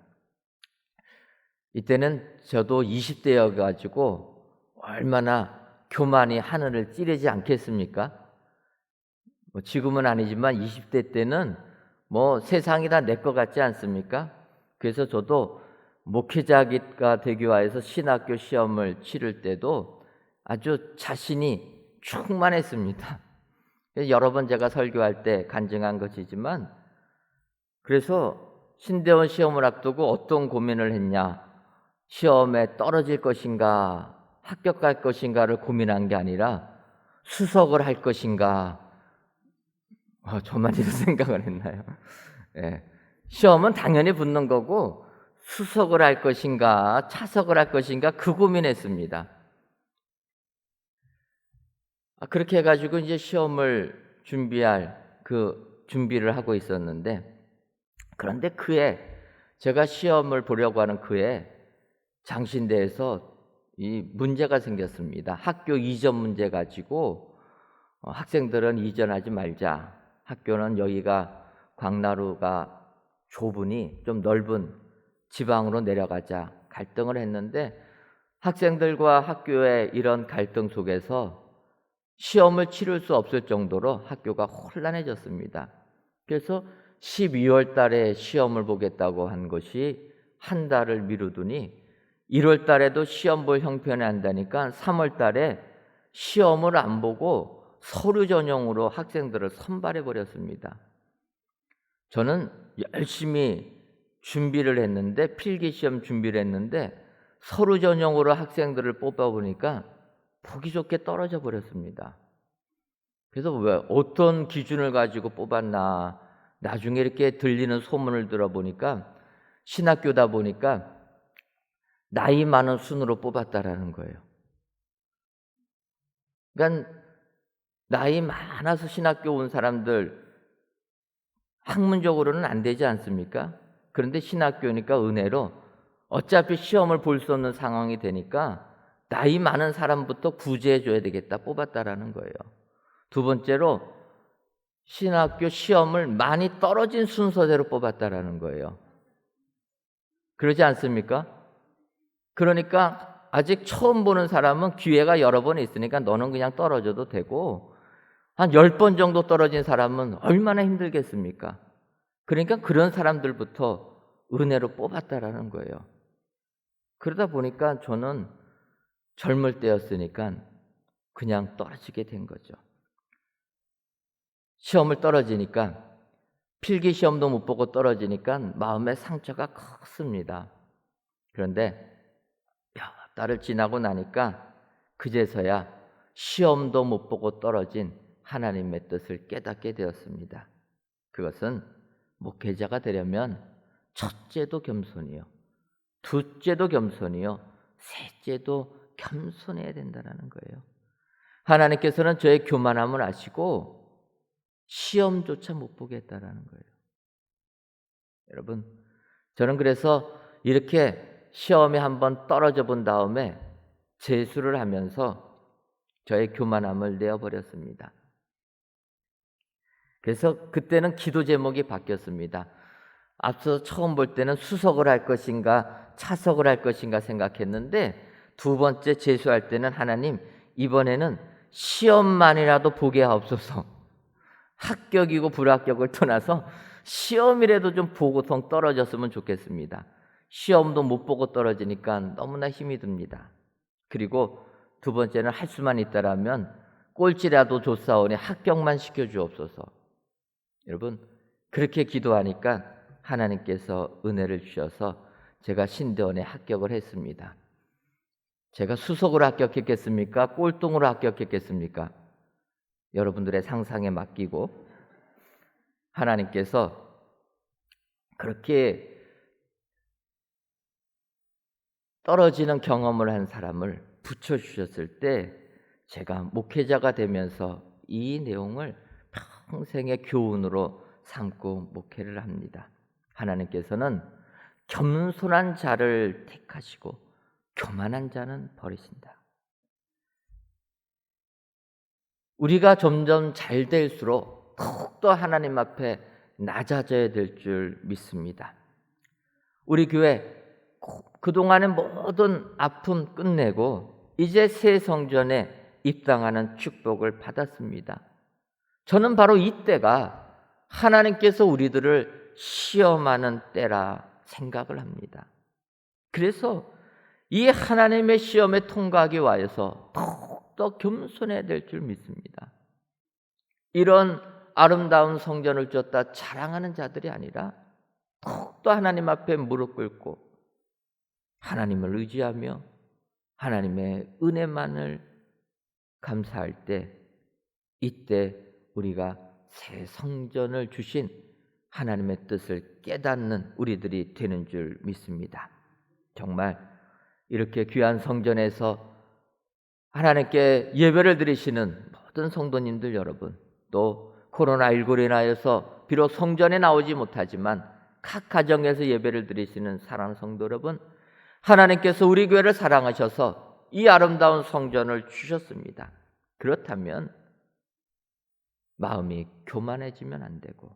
S4: 이때는 저도 20대여가지고 얼마나 교만이 하늘을 찌르지 않겠습니까? 지금은 아니지만 20대 때는 세상이 다 내 것 같지 않습니까? 그래서 저도 목회자가 되기 위해서 신학교 시험을 치를 때도 아주 자신이 충만했습니다. 여러 번 제가 설교할 때 간증한 것이지만, 그래서 신대원 시험을 앞두고 어떤 고민을 했냐, 시험에 떨어질 것인가 합격할 것인가를 고민한 게 아니라 수석을 할 것인가. 저만 이런 생각을 했나요? 예. 시험은 당연히 붙는 거고 수석을 할 것인가 차석을 할 것인가 그 고민했습니다. 그렇게 해가지고 이제 시험을 준비할 그 준비를 하고 있었는데, 그런데 그해 제가 시험을 보려고 하는 그해 장신대에서 이 문제가 생겼습니다. 학교 이전 문제 가지고 학생들은 이전하지 말자. 학교는 여기가 광나루가 좁으니 좀 넓은 지방으로 내려가자. 갈등을 했는데 학생들과 학교의 이런 갈등 속에서 시험을 치를 수 없을 정도로 학교가 혼란해졌습니다. 그래서 12월 달에 시험을 보겠다고 한 것이 한 달을 미루더니 1월 달에도 시험 볼 형편이 안 되니까 3월 달에 시험을 안 보고 서류 전형으로 학생들을 선발해 버렸습니다. 저는 열심히 준비를 했는데, 필기 시험 준비를 했는데 서류 전형으로 학생들을 뽑아보니까 보기 좋게 떨어져 버렸습니다. 그래서 왜 어떤 기준을 가지고 뽑았나, 나중에 이렇게 들리는 소문을 들어보니까 신학교다 보니까 나이 많은 순으로 뽑았다라는 거예요. 그러니까 나이 많아서 신학교 온 사람들 학문적으로는 안 되지 않습니까? 그런데 신학교니까 은혜로 어차피 시험을 볼 수 없는 상황이 되니까 나이 많은 사람부터 구제해 줘야 되겠다 뽑았다라는 거예요. 두 번째로 신학교 시험을 많이 떨어진 순서대로 뽑았다라는 거예요. 그러지 않습니까? 그러니까 아직 처음 보는 사람은 기회가 여러 번 있으니까 너는 그냥 떨어져도 되고, 한 10번 정도 떨어진 사람은 얼마나 힘들겠습니까? 그러니까 그런 사람들부터 은혜로 뽑았다라는 거예요. 그러다 보니까 저는 젊을 때였으니까 그냥 떨어지게 된 거죠. 시험을 떨어지니까, 필기 시험도 못 보고 떨어지니까 마음의 상처가 컸습니다. 그런데 몇 달을 지나고 나니까 그제서야 시험도 못 보고 떨어진 하나님의 뜻을 깨닫게 되었습니다. 그것은 목회자가 되려면 첫째도 겸손이요, 둘째도 겸손이요, 셋째도 겸손해야 된다는 거예요. 하나님께서는 저의 교만함을 아시고 시험조차 못 보게 했다라는 거예요. 여러분, 저는 그래서 이렇게 시험에 한번 떨어져 본 다음에 재수를 하면서 저의 교만함을 내어버렸습니다. 그래서 그때는 기도 제목이 바뀌었습니다. 앞서 처음 볼 때는 수석을 할 것인가 차석을 할 것인가 생각했는데, 두 번째 재수할 때는 하나님, 이번에는 시험만이라도 보게 하옵소서. 합격이고 불합격을 떠나서 시험이라도 좀 보고통 떨어졌으면 좋겠습니다. 시험도 못 보고 떨어지니까 너무나 힘이 듭니다. 그리고 두 번째는 할 수만 있다라면 꼴찌라도 좋사오니 합격만 시켜주옵소서. 여러분, 그렇게 기도하니까 하나님께서 은혜를 주셔서 제가 신대원에 합격을 했습니다. 제가 수석으로 합격했겠습니까? 꼴등으로 합격했겠습니까? 여러분들의 상상에 맡기고, 하나님께서 그렇게 떨어지는 경험을 한 사람을 붙여주셨을 때 제가 목회자가 되면서 이 내용을 평생의 교훈으로 삼고 목회를 합니다. 하나님께서는 겸손한 자를 택하시고 교만한 자는 버리신다. 우리가 점점 잘 될수록 더욱더 하나님 앞에 낮아져야 될 줄 믿습니다. 우리 교회 그동안의 모든 아픔 끝내고 이제 새 성전에 입당하는 축복을 받았습니다. 저는 바로 이때가 하나님께서 우리들을 시험하는 때라 생각을 합니다. 그래서 이 하나님의 시험에 통과하기 위해서 더욱더 겸손해야 될 줄 믿습니다. 이런 아름다운 성전을 졌다 자랑하는 자들이 아니라 더욱더 하나님 앞에 무릎 꿇고 하나님을 의지하며 하나님의 은혜만을 감사할 때, 이때 우리가 새 성전을 주신 하나님의 뜻을 깨닫는 우리들이 되는 줄 믿습니다. 정말 이렇게 귀한 성전에서 하나님께 예배를 드리시는 모든 성도님들 여러분, 또 코로나19로 인하여서 비록 성전에 나오지 못하지만 각 가정에서 예배를 드리시는 사랑하는 성도 여러분, 하나님께서 우리 교회를 사랑하셔서 이 아름다운 성전을 주셨습니다. 그렇다면 마음이 교만해지면 안 되고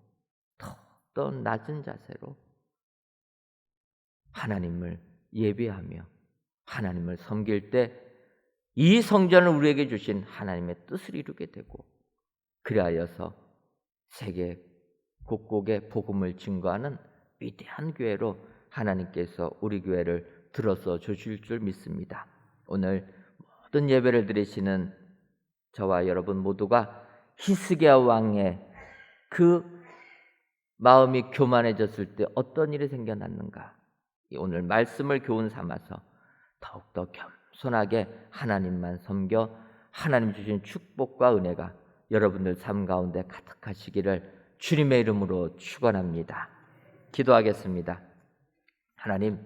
S4: 더 낮은 자세로 하나님을 예배하며 하나님을 섬길 때 이 성전을 우리에게 주신 하나님의 뜻을 이루게 되고, 그리하여서 세계 곳곳에 복음을 증거하는 위대한 교회로 하나님께서 우리 교회를 들어서 주실 줄 믿습니다. 오늘 모든 예배를 드리시는 저와 여러분 모두가 히스기야 왕의 그 마음이 교만해졌을 때 어떤 일이 생겨났는가, 오늘 말씀을 교훈 삼아서 더욱더 겸손하게 하나님만 섬겨 하나님 주신 축복과 은혜가 여러분들 삶 가운데 가득하시기를 주님의 이름으로 축원합니다. 기도하겠습니다. 하나님,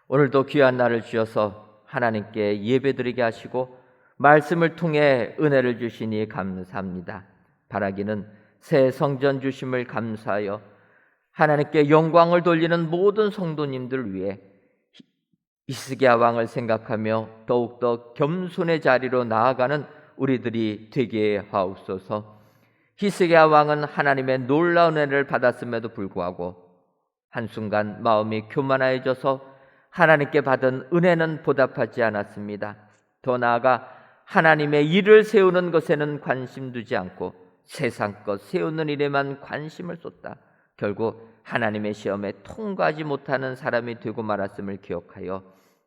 S4: 오늘도 귀한 날을 주셔서 하나님께 예배드리게 하시고 말씀을 통해 은혜를 주시니 감사합니다. 바라기는 새 성전 주심을 감사하여 하나님께 영광을 돌리는 모든 성도님들 위해 히스기야 왕을 생각하며 더욱더 겸손의 자리로 나아가는 우리들이 되게 하옵소서. 히스기야 왕은 하나님의 놀라운 은혜를 받았음에도 불구하고 한순간 마음이 교만해져서 하나님께 받은 은혜는 보답하지 않았습니다. 더 나아가 하나님의 일을 세우는 것에는 관심 두지 않고 세상 것 세우는 일에만 관심을 쏟다 결국 하나님의 시험에 통과하지 못하는 사람이 되고 말았음을 기억하여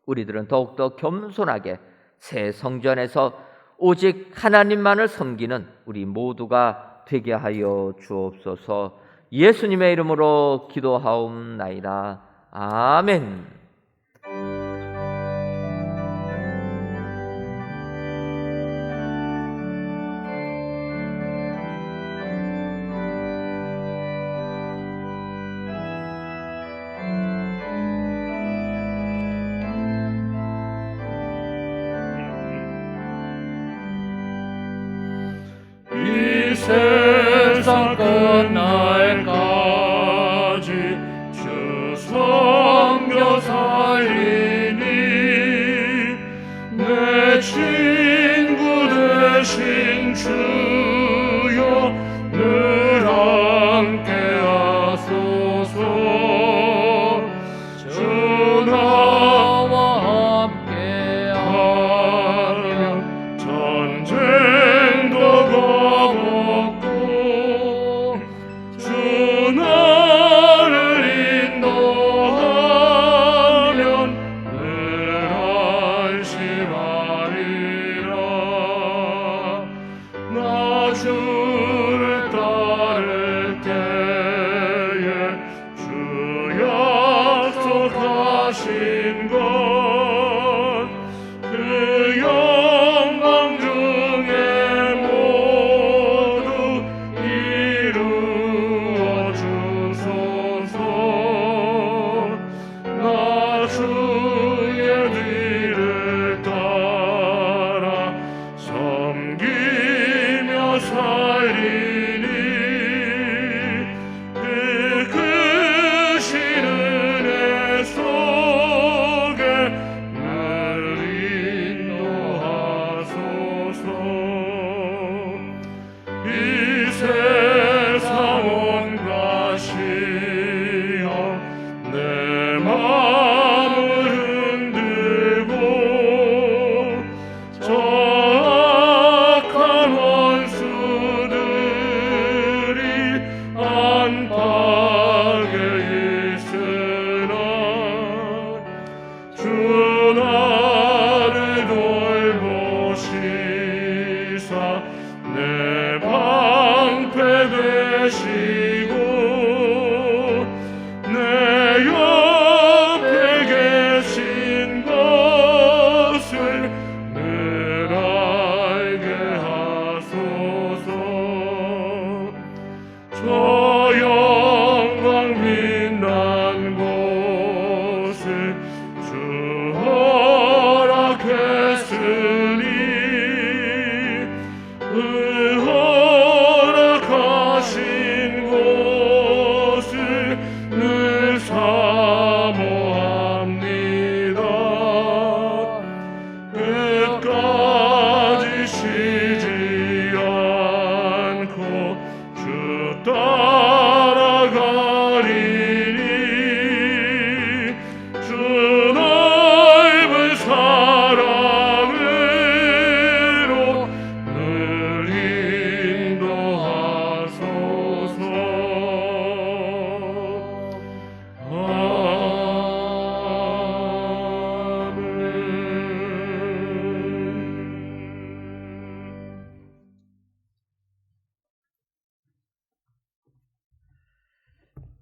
S4: 우리들은 더욱더 겸손하게 새 성전에서 오직 하나님만을 섬기는 우리 모두가 되게 하여 주옵소서. 예수님의 이름으로 기도하옵나이다. 아멘.
S2: 세상 끝날까지 주 섬겨 살리니 내 친구 되신 주여 늘 함께 하소서. 주 나와 함께 하면 전쟁도 겁없고 주 나를 인도하면 늘 안심하리라. 나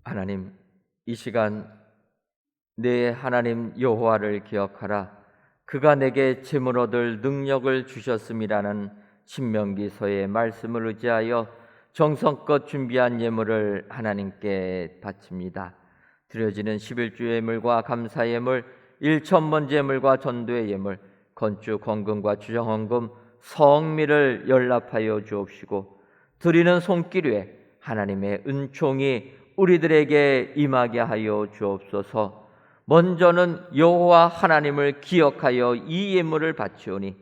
S4: 하나님, 이 시간 내 하나님 여호와를 기억하라. 그가 내게 재물 얻을 능력을 주셨음이라는 신명기서의 말씀을 의지하여 정성껏 준비한 예물을 하나님께 바칩니다. 드려지는 11주 예물과 감사 예물, 일천번제 예물과 전도의 예물, 건축 헌금과 주정 헌금, 성미를 연락하여 주옵시고, 드리는 손길 위에 하나님의 은총이 우리들에게 임하게 하여 주옵소서. 먼저는 여호와 하나님을 기억하여 이 예물을 바치오니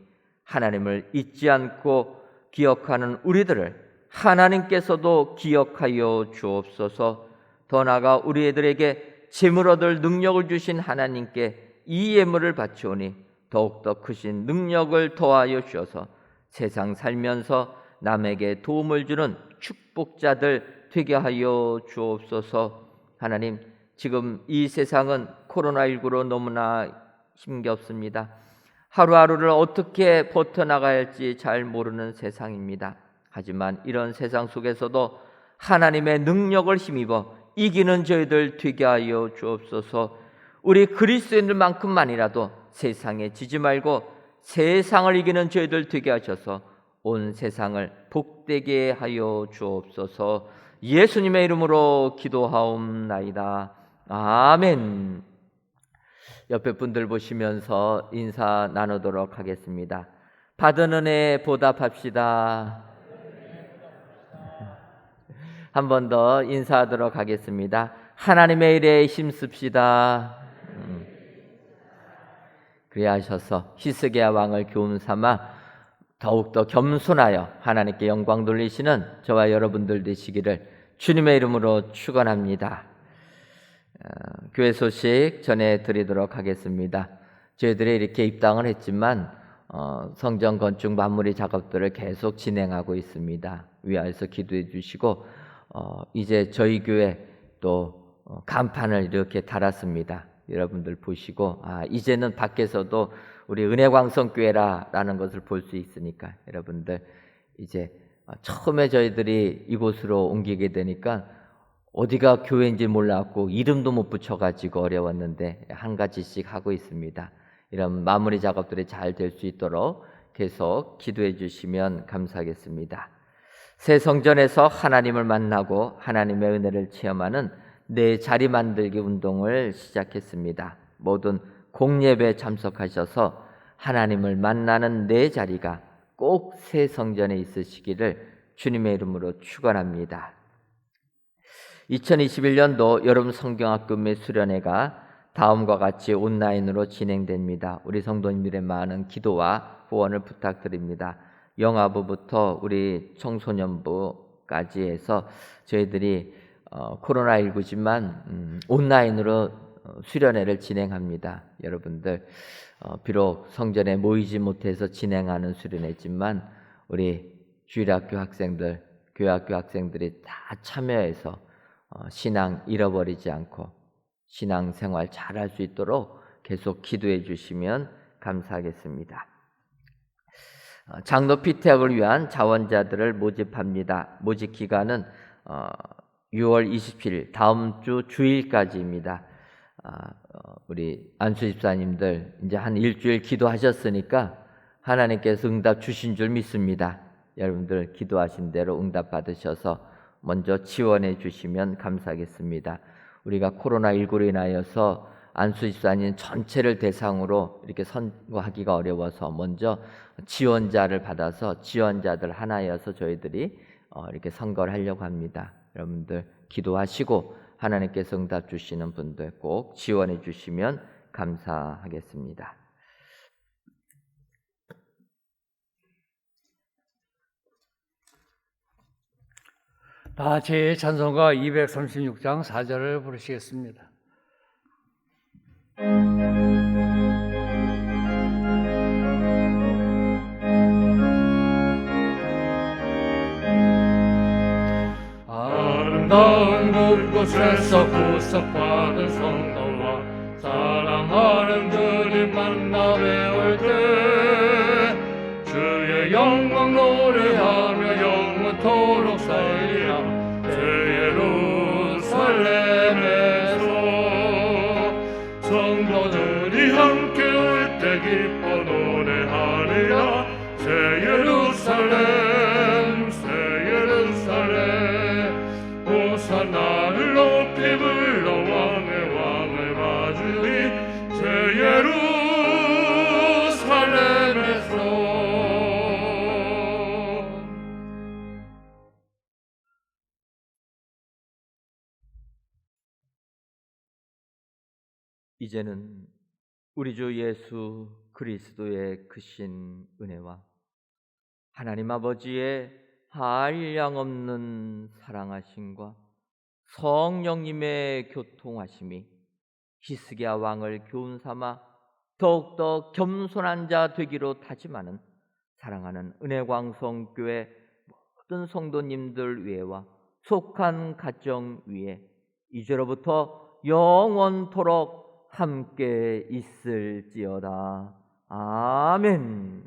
S4: 하나님을 잊지 않고 기억하는 우리들을 하나님께서도 기억하여 주옵소서. 더 나아가 우리들에게 재물 얻을 능력을 주신 하나님께 이 예물을 바치오니 더욱더 크신 능력을 더하여 주셔서 세상 살면서 남에게 도움을 주는 축복자들 되게 하여 주옵소서. 하나님, 지금 이 세상은 코로나19로 너무나 힘겹습니다. 하루하루를 어떻게 버텨나가야 할지 잘 모르는 세상입니다. 하지만 이런 세상 속에서도 하나님의 능력을 힘입어 이기는 저희들 되게 하여 주옵소서. 우리 그리스도인들만큼만이라도 세상에 지지 말고 세상을 이기는 저희들 되게 하셔서 온 세상을 복되게 하여 주옵소서. 예수님의 이름으로 기도하옵나이다. 아멘. 옆에 분들 보시면서 인사 나누도록 하겠습니다. 받은 은혜 보답합시다. 한 번 더 인사하도록 하겠습니다. 하나님의 일에 힘씁시다. 그리하셔서 히스기야 왕을 교훈 삼아 더욱더 겸손하여 하나님께 영광 돌리시는 저와 여러분들 되시기를 주님의 이름으로 축원합니다. 교회 소식 전해드리도록 하겠습니다. 저희들이 이렇게 입당을 했지만 성전 건축 마무리 작업들을 계속 진행하고 있습니다. 위하여서 기도해 주시고 이제 저희 교회 또 간판을 이렇게 달았습니다. 여러분들 보시고 이제는 밖에서도 우리 은혜광성교회라는 것을 볼 수 있으니까 여러분들 이제 처음에 저희들이 이곳으로 옮기게 되니까 어디가 교회인지 몰랐고 이름도 못 붙여가지고 어려웠는데 한 가지씩 하고 있습니다. 이런 마무리 작업들이 잘 될 수 있도록 계속 기도해 주시면 감사하겠습니다. 새 성전에서 하나님을 만나고 하나님의 은혜를 체험하는 내 자리 만들기 운동을 시작했습니다. 모든 공예배에 참석하셔서 하나님을 만나는 내 자리가 꼭 새 성전에 있으시기를 주님의 이름으로 축원합니다. 2021년도 여름 성경학교 및 수련회가 다음과 같이 온라인으로 진행됩니다. 우리 성도님들의 많은 기도와 후원을 부탁드립니다. 영아부부터 우리 청소년부까지 해서 저희들이 코로나19지만 온라인으로 수련회를 진행합니다. 여러분들 비록 성전에 모이지 못해서 진행하는 수련회지만 우리 주일학교 학생들, 교회학교 학생들이 다 참여해서 신앙 잃어버리지 않고 신앙생활 잘할 수 있도록 계속 기도해 주시면 감사하겠습니다. 장로 피태학을 위한 자원자들을 모집합니다. 모집 기간은 6월 27일 다음 주 주일까지입니다. 우리 안수 집사님들 이제 한 일주일 기도하셨으니까 하나님께서 응답 주신 줄 믿습니다. 여러분들 기도하신 대로 응답 받으셔서 먼저 지원해 주시면 감사하겠습니다. 우리가 코로나19로 인하여서 안수 집사님 전체를 대상으로 이렇게 선거하기가 어려워서 먼저 지원자를 받아서 지원자들 하나여서 저희들이 이렇게 선거를 하려고 합니다. 여러분들 기도하시고 하나님께서 응답 주시는 분들 꼭 지원해 주시면 감사하겠습니다.
S1: 다 제 찬송가 236장 4절을 부르시겠습니다.
S2: 아름다운 그곳에서 구속받은 성도와 사랑하는 들이 만나 배울 때 주의 영광 노래하며 영원토록 살리라 새 예루살렘
S4: 이제는 우리 주 예수 그리스도의 크신 은혜와 하나님 아버지의 한량없는 사랑하심과 성령님의 교통하심이 히스기야 왕을 교훈 삼아 더욱더 겸손한 자 되기로 다짐하는 사랑하는 은혜광성교회 모든 성도님들 위에와 속한 가정 위에 이제로부터 영원토록 함께 있을지어다. 아멘.